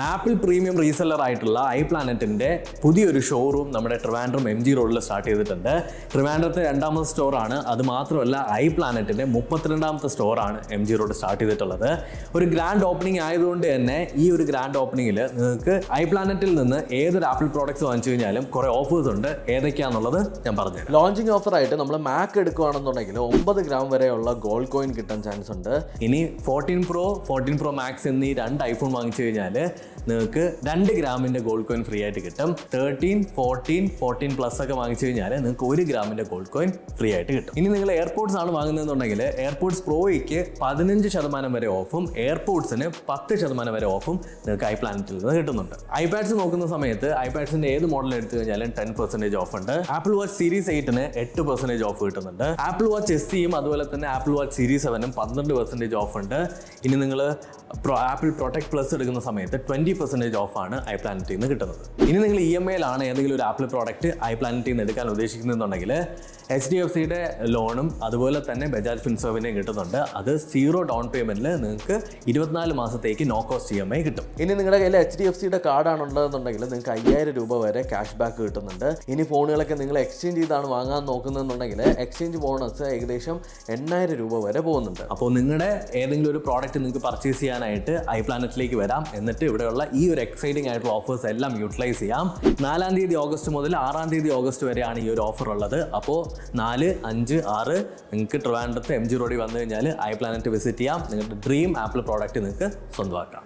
Apple premium reseller ആയിട്ടുള്ള iPlanet-ന്റെ പുതിയൊരു showroom നമ്മുടെ ട്രിവാൻഡ്രം MG റോഡിൽ സ്റ്റാർട്ട് ചെയ്തിട്ടുണ്ട്. ട്രിവാൻഡ്രത്തെ രണ്ടാമത്തെ സ്റ്റോറാണ്. അത് മാത്രമല്ല iPlanet-ന്റെ 32ാമത്തെ സ്റ്റോറാണ് MG റോഡ് സ്റ്റാർട്ട് ചെയ്തിട്ടുള്ളത്. ഒരു ഗ്രാൻഡ് ഓപ്പണിംഗ് ആയതുകൊണ്ട് തന്നെ ഈ ഒരു ഗ്രാൻഡ് ഓപ്പണിംഗിൽ നിങ്ങൾക്ക് iPlanet-ൽ നിന്ന് ഏതൊരു ആപ്പിൾ പ്രോഡക്റ്റ്സ് വാങ്ങിച്ചു കഴിഞ്ഞാലും കുറേ ഓഫേഴ്സ് ഉണ്ട്. ഏതൊക്കെയാണെന്നുള്ളത് ഞാൻ പറഞ്ഞു. ലോഞ്ചിങ് ഓഫറായിട്ട് നമ്മൾ മാക്ക് എടുക്കുകയാണെന്നുണ്ടെങ്കിൽ 9 ഗ്രാം വരെയുള്ള ഗോൾഡ് കോയിൻ കിട്ടാൻ ചാൻസ് ഉണ്ട്. ഇനി 14 Pro 14 Pro Max എന്നീ രണ്ട് ഐഫോൺ വാങ്ങിച്ചു കഴിഞ്ഞാൽ നിങ്ങൾക്ക് 2 ഗ്രാമിൻ്റെ ഗോൾഡ് കോയിൻ ഫ്രീ ആയിട്ട് കിട്ടും. 13, 14, 14 പ്ലസ് ഒക്കെ വാങ്ങിച്ചു കഴിഞ്ഞാൽ നിങ്ങൾക്ക് 1 ഗ്രാമിൻ്റെ ഗോൾഡ് കോയിൻ ഫ്രീ ആയിട്ട് കിട്ടും. ഇനി നിങ്ങൾ എയർപോർട്സ് ആണ് വാങ്ങുന്നതെന്നുണ്ടെങ്കിൽ എയർപോർട്സ് പ്രോയ്ക്ക് 15% വരെ ഓഫും എയർപോർട്സിന് 10% വരെ ഓഫും നിങ്ങൾക്ക് iPlanet-ൽ നിന്ന് കിട്ടുന്നുണ്ട്. ഐപാഡ്സ് നോക്കുന്ന സമയത്ത് ഐപാഡ്സിൻ്റെ ഏത് മോഡൽ എടുത്തു കഴിഞ്ഞാലും 10% ഓഫ് ഉണ്ട്. ആപ്പിൾ വാച്ച് സീരീസ് 8-ന് 8% ഓഫ് കിട്ടുന്നുണ്ട്. ആപ്പിൾ വാച്ച് SEയും അതുപോലെ തന്നെ ആപ്പിൾ വാച്ച് സീരീസ് 7-നും 12% ഓഫ് ഉണ്ട്. ഇനി നിങ്ങൾ ആപ്പിൾ പ്രൊട്ടക്ട് പ്ലസ് എടുക്കുന്ന സമയത്ത് 20% ഓഫാണ് iPlanet-ൽ നിന്ന് കിട്ടുന്നത്. ഇനി നിങ്ങൾ EMI-ലാണ് ഏതെങ്കിലും ഒരു ആപ്പിൾ പ്രോഡക്റ്റ് iPlanet-ൽ നിന്ന് എടുക്കാൻ ഉദ്ദേശിക്കുന്നുണ്ടെങ്കിൽ HDFCയുടെ ലോണും അതുപോലെ തന്നെ ബജാജ് ഫിൻസർവിനെയും കിട്ടുന്നുണ്ട്. അത് 0 ഡൗൺ പേയ്മെൻറ്റിൽ നിങ്ങൾക്ക് 24 മാസത്തേക്ക് നോ കോസ്റ്റ് EMI കിട്ടും. ഇനി നിങ്ങളുടെ കയ്യിൽ HDFCയുടെ കാർഡാണ് ഉള്ളതെന്നുണ്ടെങ്കിൽ നിങ്ങൾക്ക് 5000 രൂപ വരെ ക്യാഷ് ബാക്ക് കിട്ടുന്നുണ്ട്. ഇനി ഫോണുകളൊക്കെ നിങ്ങൾ എക്സ്ചേഞ്ച് ചെയ്താണ് വാങ്ങാൻ നോക്കുന്നതെന്നുണ്ടെങ്കിൽ എക്സ്ചേഞ്ച് ബോണസ് ഏകദേശം 8000 രൂപ വരെ പോകുന്നുണ്ട്. അപ്പോൾ നിങ്ങളുടെ ഏതെങ്കിലും ഒരു പ്രോഡക്റ്റ് നിങ്ങൾക്ക് പർച്ചേസ് ചെയ്യാനായിട്ട് iPlanet-ലേക്ക് വരാം. എന്നിട്ട് ഇവിടെയുള്ള ഈ ഒരു എക്സൈറ്റിംഗ് ആയിട്ടുള്ള ഓഫേഴ്സ് എല്ലാം യൂട്ടിലൈസ് ചെയ്യാം. 4-ാം തീയതി ഓഗസ്റ്റ് മുതൽ 6-ാം തീയതി ഓഗസ്റ്റ് വരെയാണ് ഈ ഒരു ഓഫർ ഉള്ളത്. അപ്പോൾ 4, 5, 6 നിങ്ങൾക്ക് ട്രിവാൻഡ്രത്തെ MG റോഡിൽ വന്നു കഴിഞ്ഞാൽ iPlanet വിസിറ്റ് ചെയ്യാം. നിങ്ങളുടെ ഡ്രീം ആപ്പിൾ പ്രോഡക്റ്റ് നിങ്ങൾക്ക് സ്വന്തമാക്കാം.